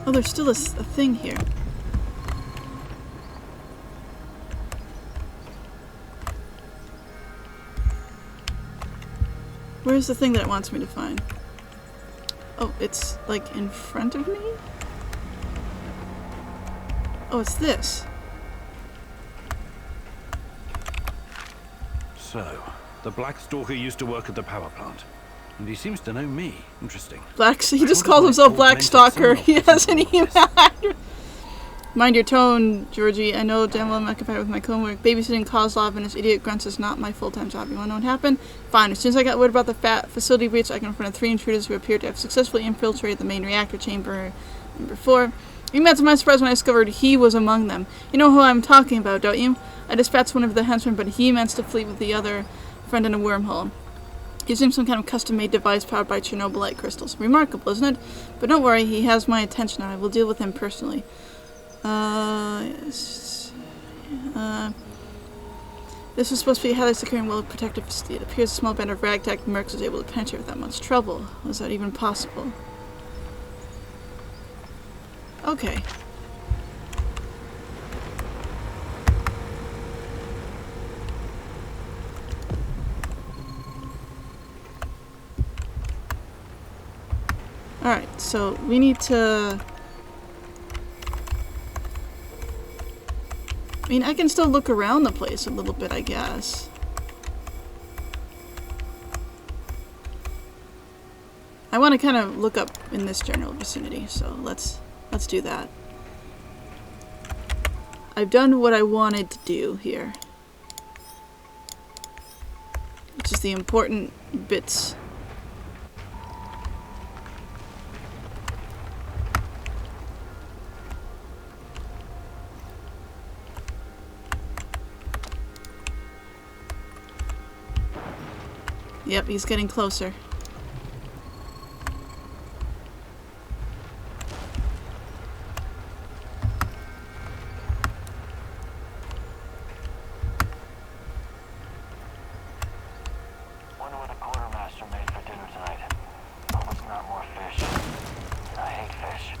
Oh, there's still a thing here. Where's the thing that it wants me to find? Oh, it's like in front of me? Oh, it's this. So, the Black Stalker used to work at the power plant. And he seems to know me. Interesting. He just calls himself Black Stalker. He has an email address. Mind your tone, Georgie. I know damn well I'm occupied with my homework. Babysitting Kozlov and his idiot grunts is not my full-time job. You want to know what happened? Fine. As soon as I got word about the facility breach, I confronted 3 intruders who appeared to have successfully infiltrated the main reactor chamber. Number 4. Even to my surprise when I discovered he was among them. You know who I'm talking about, don't you? I dispatched one of the henchmen, but he managed to flee with the other friend in a wormhole. He's in some kind of custom-made device powered by Chernobylite crystals. Remarkable, isn't it? But don't worry, he has my attention. I will deal with him personally. This was supposed to be a highly secure and well-protected facility. It appears a small band of ragtag mercs was able to penetrate without much trouble. Was that even possible? Okay. Alright, so we need to... I mean, I can still look around the place a little bit, I guess. I want to kind of look up in this general vicinity, so let's do that. I've done what I wanted to do here, which is the important bits. Yep, he's getting closer. Wonder what the quartermaster made for dinner tonight. Hope it's not more fish. I hate fish.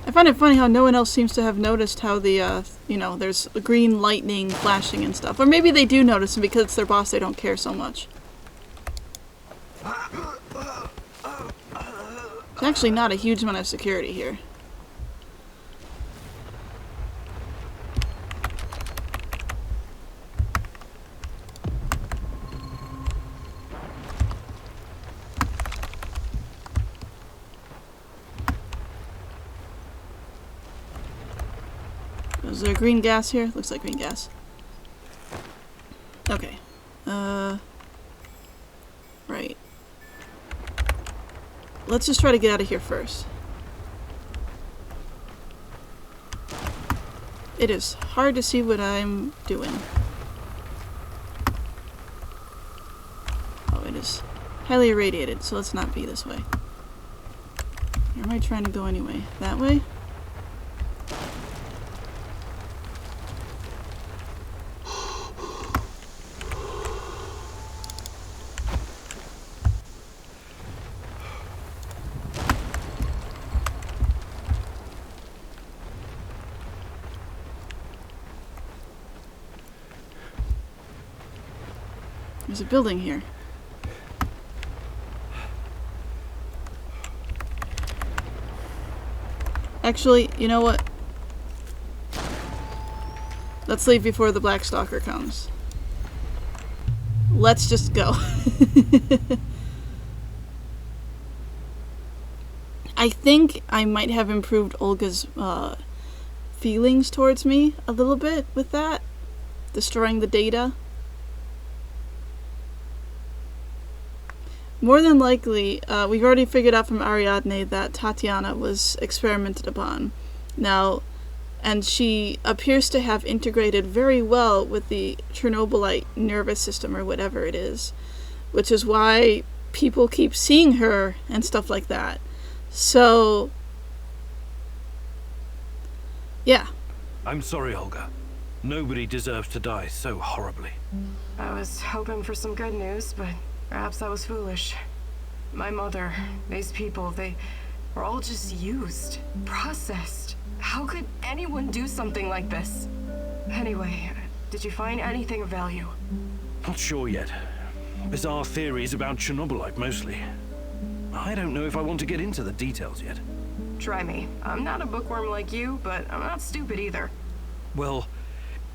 I find it funny how no one else seems to have noticed how the, you know, there's green lightning flashing and stuff. Or maybe they do notice, and because it's their boss, they don't care so much. There's actually not a huge amount of security here. Is there green gas here? Looks like green gas. Okay. Right. Let's just try to get out of here first. It is hard to see what I'm doing. Oh, it is highly irradiated, so let's not be this way. Where am I trying to go anyway? That way? There's a building here. Actually, you know what? Let's leave before the Black Stalker comes. Let's just go. I think I might have improved Olga's feelings towards me a little bit with that. Destroying the data. More than likely, we've already figured out from Ariadne that Tatiana was experimented upon. Now, and she appears to have integrated very well with the Chernobylite nervous system or whatever it is, which is why people keep seeing her and stuff like that. So, yeah. I'm sorry, Olga. Nobody deserves to die so horribly. I was hoping for some good news, but perhaps I was foolish. My mother, these people, they were all just used, processed. How could anyone do something like this? Anyway, did you find anything of value? Not sure yet. Bizarre theories about Chernobylite, mostly. I don't know if I want to get into the details yet. Try me. I'm not a bookworm like you, but I'm not stupid either. Well,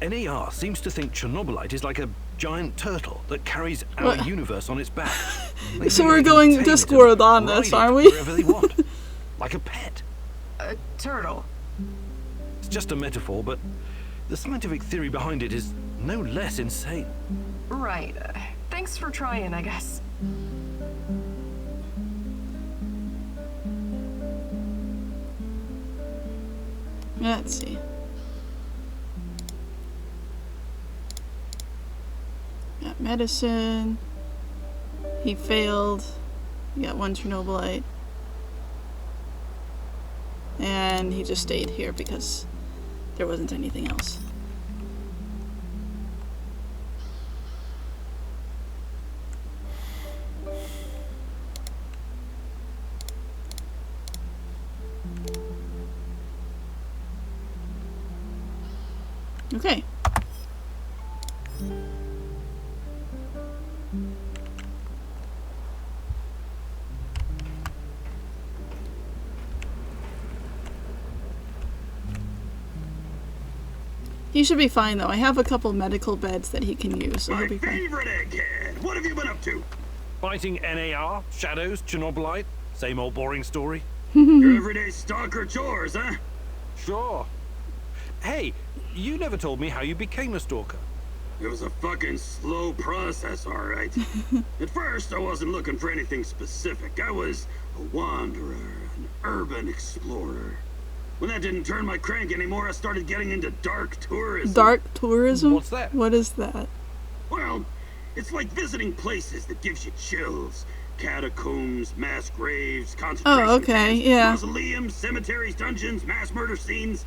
NAR seems to think Chernobylite is like a giant turtle that carries our What? universe on its back. So we're going Discord on this, aren't we? Wherever they want. Like a pet. A turtle. It's just a metaphor, but the scientific theory behind it is no less insane. Right. Thanks for trying, I guess. Let's see. Got medicine. He failed. We got 1 Chernobylite. And he just stayed here because there wasn't anything else. Okay. He should be fine though. I have a couple medical beds that he can use, so My he'll be fine. favorite egghead! What have you been up to? Fighting NAR, shadows, Chernobylite, same old boring story. Your everyday stalker chores, huh? Sure. Hey, you never told me how you became a stalker. It was a fucking slow process, alright. At first, I wasn't looking for anything specific. I was a wanderer, an urban explorer. When that didn't turn my crank anymore, I started getting into dark tourism. Dark tourism? What's that? What is that? Well, it's like visiting places that gives you chills. Catacombs, mass graves, concentration okay, camps, yeah. mausoleums, cemeteries, dungeons, mass murder scenes.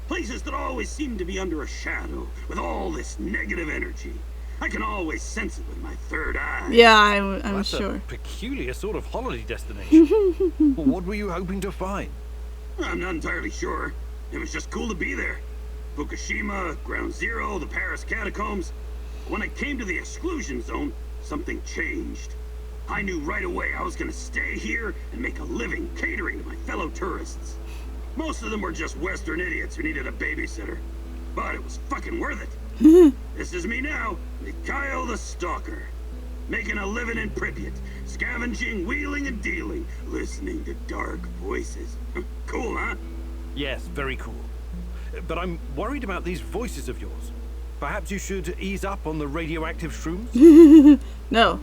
Places that always seem to be under a shadow, with all this negative energy. I can always sense it with my third eye. Yeah, I'm That's sure. a peculiar sort of holiday destination. Well, what were you hoping to find? I'm not entirely sure. It was just cool to be there. Fukushima, Ground Zero, the Paris catacombs. When I came to the exclusion zone, something changed. I knew right away I was gonna stay here and make a living catering to my fellow tourists. Most of them were just Western idiots who needed a babysitter. But it was fucking worth it. This is me now, Mikhail the Stalker. Making a living in Pripyat, scavenging, wheeling and dealing, listening to dark voices. Cool, huh? Yes, very cool. But I'm worried about these voices of yours. Perhaps you should ease up on the radioactive shrooms? No.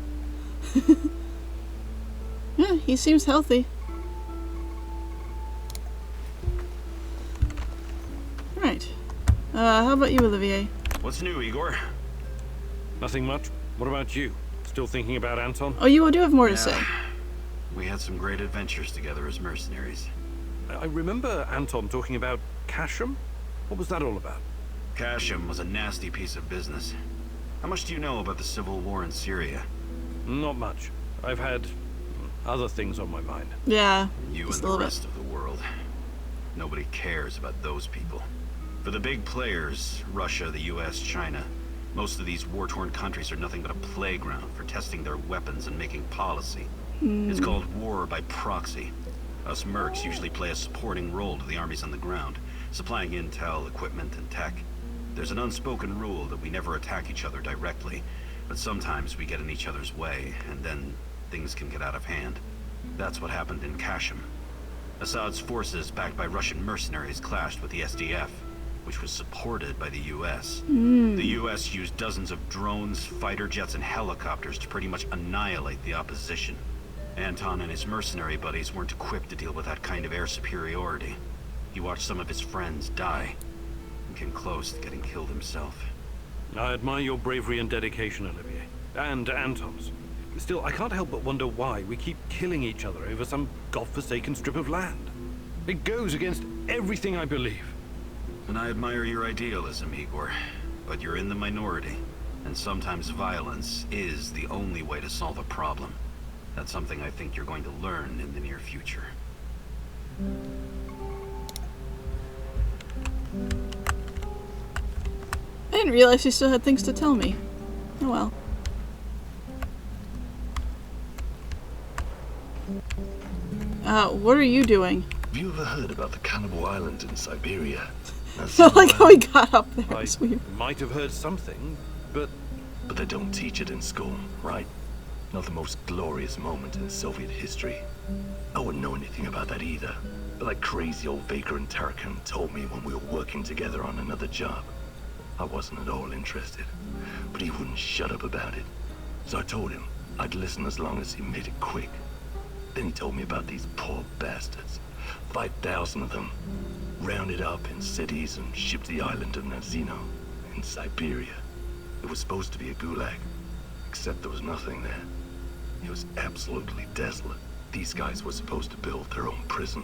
Yeah, he seems healthy. Right. How about you, Olivier? What's new, Igor? Nothing much. What about you? Still thinking about Anton? Oh, you do have more to say. We had some great adventures together as mercenaries. I remember Anton talking about Kasham. What was that all about? Kasham was a nasty piece of business. How much do you know about the civil war in Syria? Not much. I've had other things on my mind. Yeah. You just and a the little rest of the world. Nobody cares about those people. For the big players, Russia, the US, China, most of these war-torn countries are nothing but a playground for testing their weapons and making policy. It's called war by proxy. Us mercs usually play a supporting role to the armies on the ground, supplying intel, equipment, and tech. There's an unspoken rule that we never attack each other directly, but sometimes we get in each other's way, and then things can get out of hand. That's what happened in Kasham. Assad's forces, backed by Russian mercenaries, clashed with the SDF, which was supported by the US. The US used dozens of drones, fighter jets, and helicopters to pretty much annihilate the opposition. Anton and his mercenary buddies weren't equipped to deal with that kind of air superiority. He watched some of his friends die, and came close to getting killed himself. I admire your bravery and dedication, Olivier. And Anton's. Still, I can't help but wonder why we keep killing each other over some godforsaken strip of land. It goes against everything I believe. And I admire your idealism, Igor. But you're in the minority. And sometimes violence is the only way to solve a problem. That's something I think you're going to learn in the near future. I didn't realize he still had things to tell me. Oh well. What are you doing? Have you ever heard about the Cannibal Island in Siberia? So like how we got up there. I It's weird. might have heard something, but But they don't teach it in school, right? Not the most glorious moment in Soviet history. I wouldn't know anything about that either. But that crazy old Baker and Tarakan told me when we were working together on another job. I wasn't at all interested, but he wouldn't shut up about it. So I told him I'd listen as long as he made it quick. Then he told me about these poor bastards. 5,000 of them, rounded up in cities and shipped to the island of Nazino in Siberia. It was supposed to be a gulag, except there was nothing there. It was absolutely desolate. These guys were supposed to build their own prison.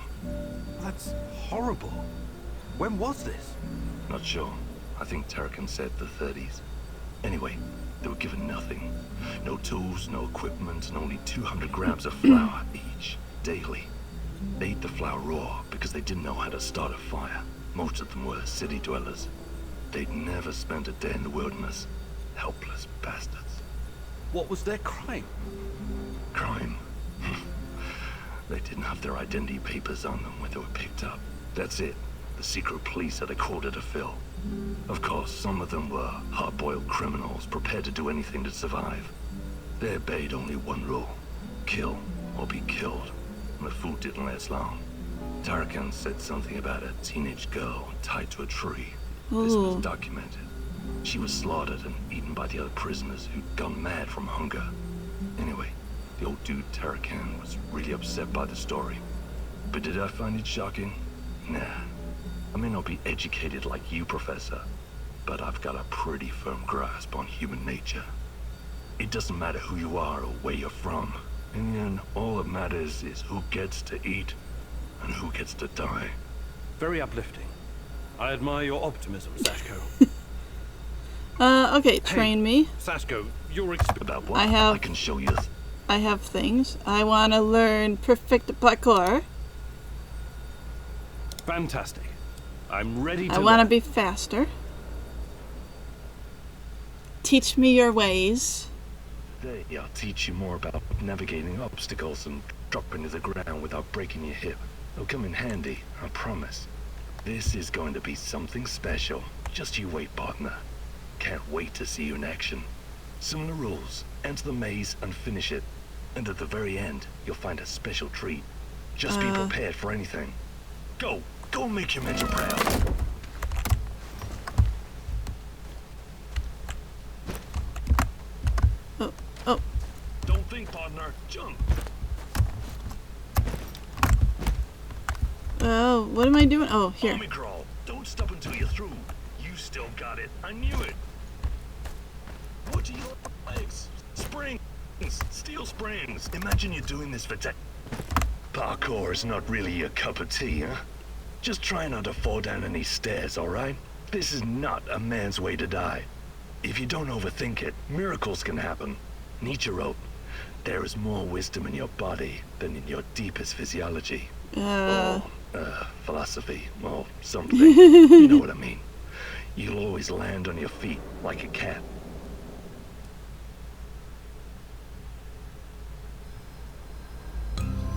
that's horrible. When was this? Not sure. I think Tarakan said the 30s. Anyway, they were given nothing. No tools, no equipment, and only 200 grams of flour each, daily. They ate the flour raw because they didn't know how to start a fire. Most of them were city dwellers. They'd never spent a day in the wilderness. Helpless bastards. What was their crime? Crime. They didn't have their identity papers on them when they were picked up. That's it. The secret police had a quota to fill. Of course, some of them were hard-boiled criminals prepared to do anything to survive. They obeyed only one rule: kill or be killed. And the food didn't last long. Tarakan said something about a teenage girl tied to a tree. This was Ooh. documented. She was slaughtered and eaten by the other prisoners who'd gone mad from hunger. Anyway, the old dude Tarakan was really upset by the story. But did I find it shocking? Nah. I may not be educated like you, Professor, but I've got a pretty firm grasp on human nature. It doesn't matter who you are or where you're from. In the end, all that matters is who gets to eat and who gets to die. Very uplifting. I admire your optimism, Sashko. Okay, train me. Sashko, your experience. About what? I have- I can show you. I have things. I want to learn perfect parkour. Fantastic. I'm ready to I want to learn. be faster. Teach me your ways. I'll teach you more about navigating obstacles and dropping to the ground without breaking your hip. It'll come in handy, I promise. This is going to be something special. Just you wait, partner. Can't wait to see you in action. Similar rules. Enter the maze and finish it. And at the very end, you'll find a special treat. Just be prepared for anything. Go! Go and make your mentor proud. Oh, Don't think, partner. Jump! what am I doing? Oh, here. Army crawl. Don't stop until you're through. You still got it. I knew it. What are your legs? Springs. Steel springs. Imagine you're doing this for Parkour is not really your cup of tea, huh? Just try not to fall down any stairs, alright? This is not a man's way to die. If you don't overthink it, miracles can happen. Nietzsche wrote, "There is more wisdom in your body than in your deepest physiology." Philosophy, or something. You know what I mean. You'll always land on your feet like a cat.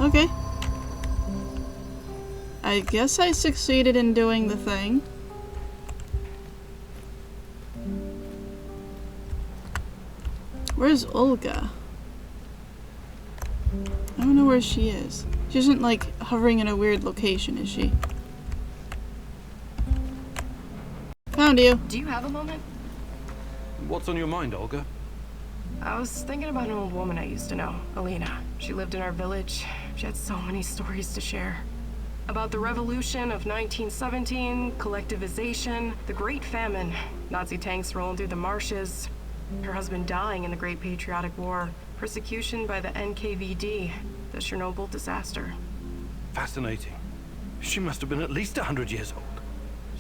Okay. I guess I succeeded in doing the thing. Where's Olga? I don't know where she is. She isn't like hovering in a weird location, is she? Found you. Do you have a moment? What's on your mind, Olga? I was thinking about an old woman I used to know, Alina. She lived in our village. She had so many stories to share. About the revolution of 1917, collectivization, the Great Famine, Nazi tanks rolling through the marshes, her husband dying in the Great Patriotic War, persecution by the NKVD, the Chernobyl disaster. Fascinating. She must have been at least 100 years old.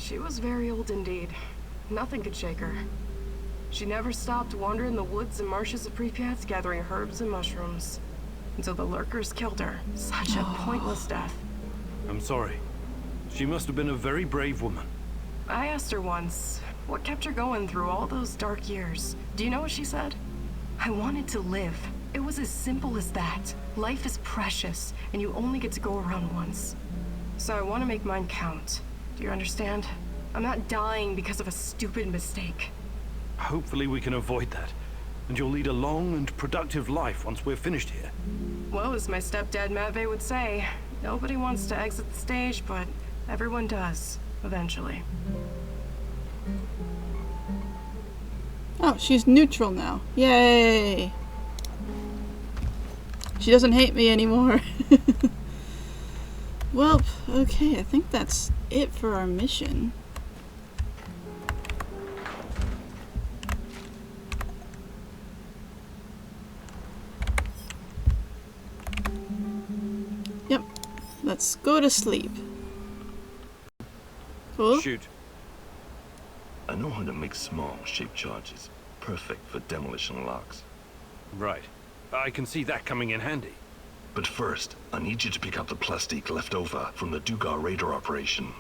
She was very old indeed. Nothing could shake her. She never stopped wandering the woods and marshes of Pripyat, gathering herbs and mushrooms. Until the lurkers killed her. Such a pointless death. I'm sorry. She must have been a very brave woman. I asked her once, what kept her going through all those dark years? Do you know what she said? I wanted to live. It was as simple as that. Life is precious, and you only get to go around once. So I want to make mine count. Do you understand? I'm not dying because of a stupid mistake. Hopefully we can avoid that, and you'll lead a long and productive life once we're finished here. Well, as my stepdad Matvey would say, nobody wants to exit the stage, but everyone does, eventually. Oh, she's neutral now. Yay! She doesn't hate me anymore. Well, okay, I think that's it for our mission. Yep, let's go to sleep. Cool. Shoot. I know how to make small, shaped charges. Perfect for demolition locks. Right. I can see that coming in handy. But first, I need you to pick up the plastic left over from the Dugar radar operation.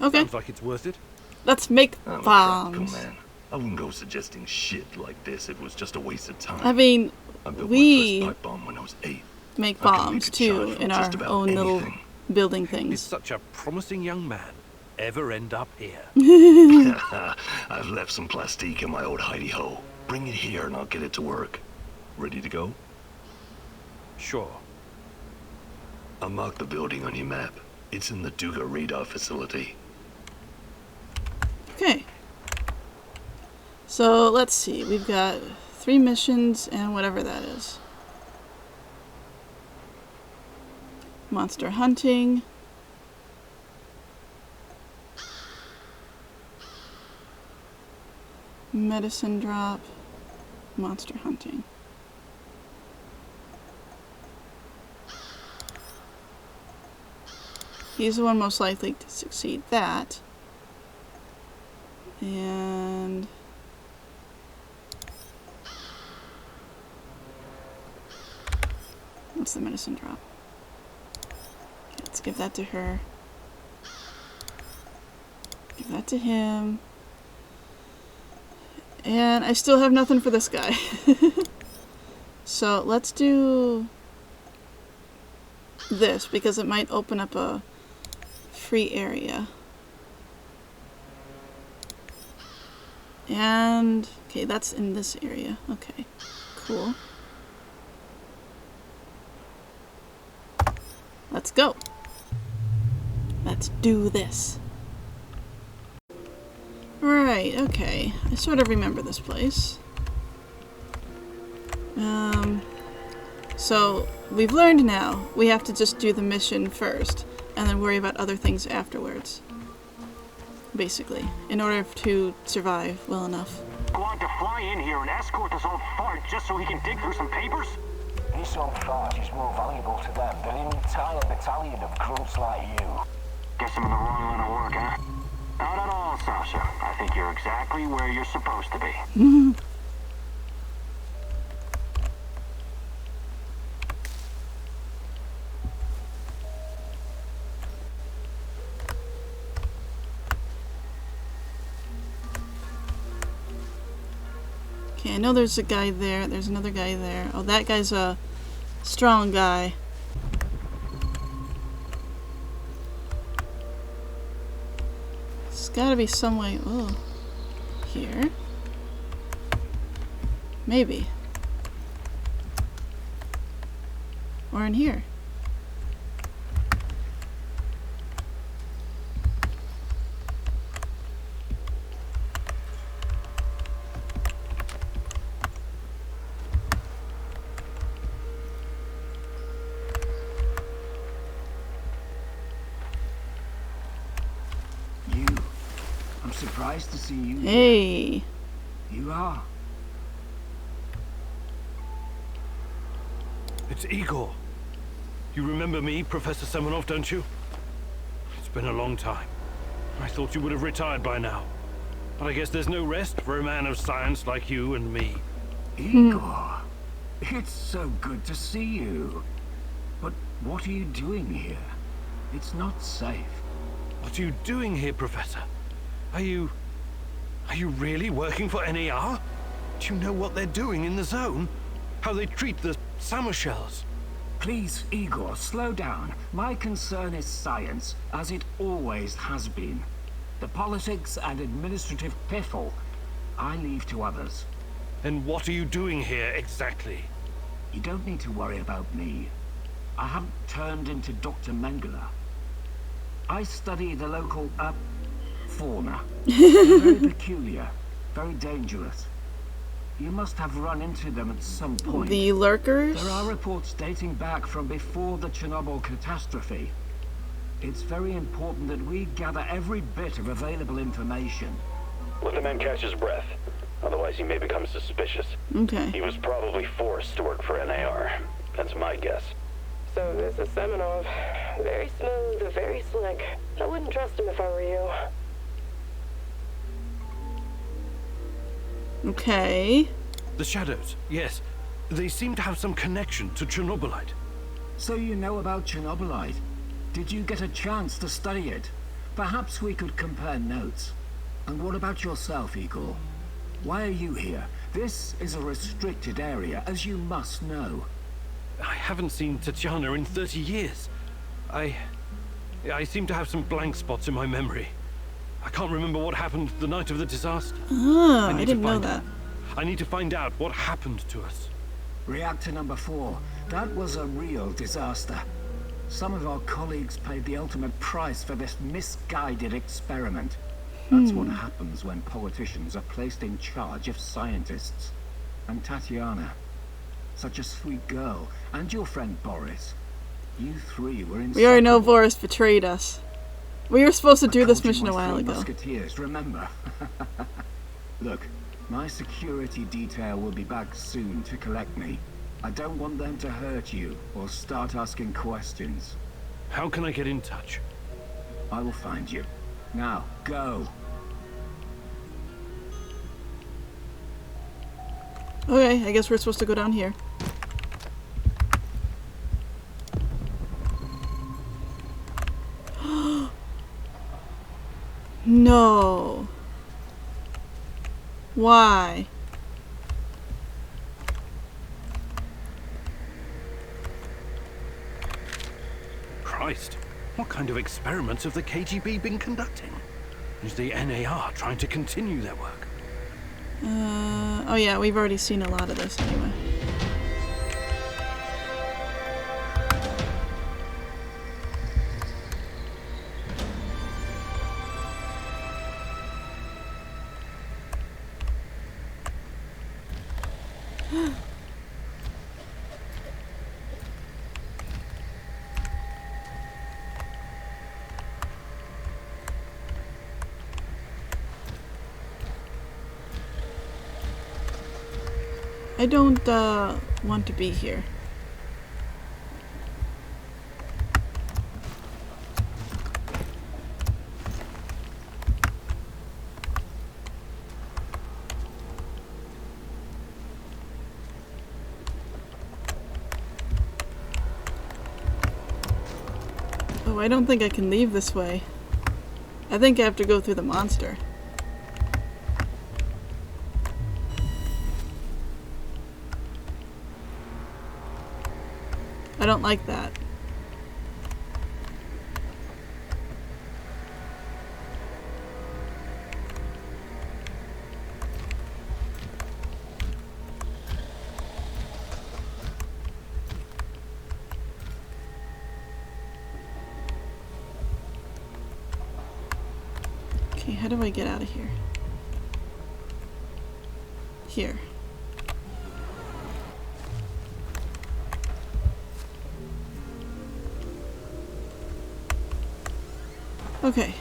Okay, Sounds like it's worth it. let's make I'm a bombs. practical man. I wouldn't go suggesting shit like this if it was just a waste of time. I mean, I built my we first pipe bomb when I was 8. make I can make bombs a too charge from in our just about own little anything. building Did things. such a promising young man ever end up here? I've left some plastique in my old hidey hole. Bring it here and I'll get it to work. Ready to go? Sure. I'll mark the building on your map. It's in the Duga radar facility. Okay. So let's see. We've got 3 missions and whatever that is. Monster hunting. Medicine drop. Monster hunting. He's the one most likely to succeed that. And what's the medicine drop? Okay, let's give that to her. Give that to him. And I still have nothing for this guy. So let's do this because it might open up a free area. And okay, that's in this area. Okay, cool. Let's go. Let's do this. Right, okay. I sort of remember this place. So we've learned now we have to just do the mission first and then worry about other things afterwards. Basically, in order to survive well enough. Want to fly in here and escort this old fart just so he can dig through some papers? This old fart is more valuable to them than an entire battalion of grunts like you. Guess I'm in the wrong line of work, huh? Not at all, Sasha. I think you're exactly where you're supposed to be. Okay, I know there's a guy there. There's another guy there. Oh, that guy's a strong guy. There's gotta be some way. Oh, here? Maybe. Or in here. I'm surprised to see you here. Hey. You are. It's Igor. You remember me, Professor Semenov, don't you? been a long time. I thought you would have retired by now. But I guess there's no rest for a man of science like you and me. Igor, it's so good to see you. But what are you doing here? It's not safe. What are you doing here, Professor? Are you really working for NAR? Do you know what they're doing in the zone? How they treat the summer shells? Please, Igor, slow down. My concern is science, as it always has been. The politics and administrative piffle, I leave to others. Then what are you doing here exactly? You don't need to worry about me. I haven't turned into Dr. Mengele. I study the local, fauna. They're very peculiar, very dangerous. You must have run into them at some point. The lurkers? There are reports dating back from before the Chernobyl catastrophe. It's very important that we gather every bit of available information. Let the man catch his breath. Otherwise he may become suspicious. Okay. He was probably forced to work for NAR. That's my guess. So this is Semenov. Very smooth, very slick. I wouldn't trust him if I were you. Okay. The shadows, yes. They seem to have some connection to Chernobylite. So you know about Chernobylite? Did you get a chance to study it? Perhaps we could compare notes. And what about yourself, Igor? Why are you here? This is a restricted area, as you must know. I haven't seen Tatiana in 30 years. I seem to have some blank spots in my memory. I can't remember what happened the night of the disaster. Ah, I didn't know that. I need to find out what happened to us. Reactor number 4. That was a real disaster. Some of our colleagues paid the ultimate price for this misguided experiment. That's what happens when politicians are placed in charge of scientists. And Tatiana, such a sweet girl, and your friend Boris. You three were in. We already know Boris betrayed us. We were supposed to do this mission a while ago. Musketeers, remember? Look, my security detail will be back soon to collect me. I don't want them to hurt you or start asking questions. How can I get in touch? I will find you. Now, go. Okay, I guess we're supposed to go down here. No. Why? Christ, what kind of experiments have the KGB been conducting? Is the NAR trying to continue their work? Oh yeah, we've already seen a lot of this anyway. I don't want to be here. Oh, I don't think I can leave this way. I think I have to go through the monster. I don't like that. Okay, how do I get out of here? Here. Okay.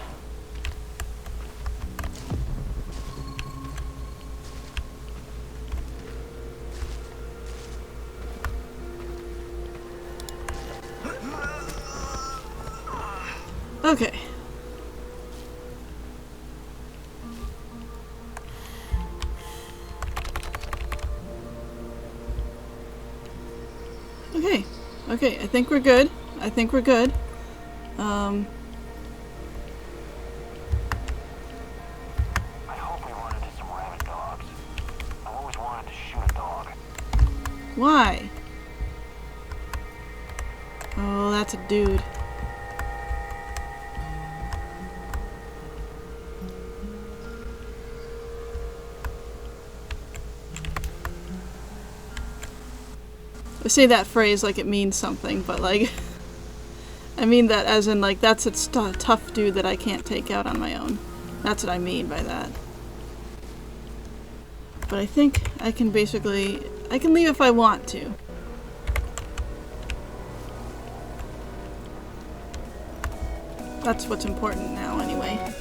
Okay. Okay. Okay, I think we're good. I think we're good. I hope we run into some rabid dogs. I've always wanted to shoot a dog. Why? Oh, that's a dude. I say that phrase like it means something, but like, I mean that as in like, that's a tough dude that I can't take out on my own. That's what I mean by that. But I think I can basically, I can leave if I want to. That's what's important now anyway.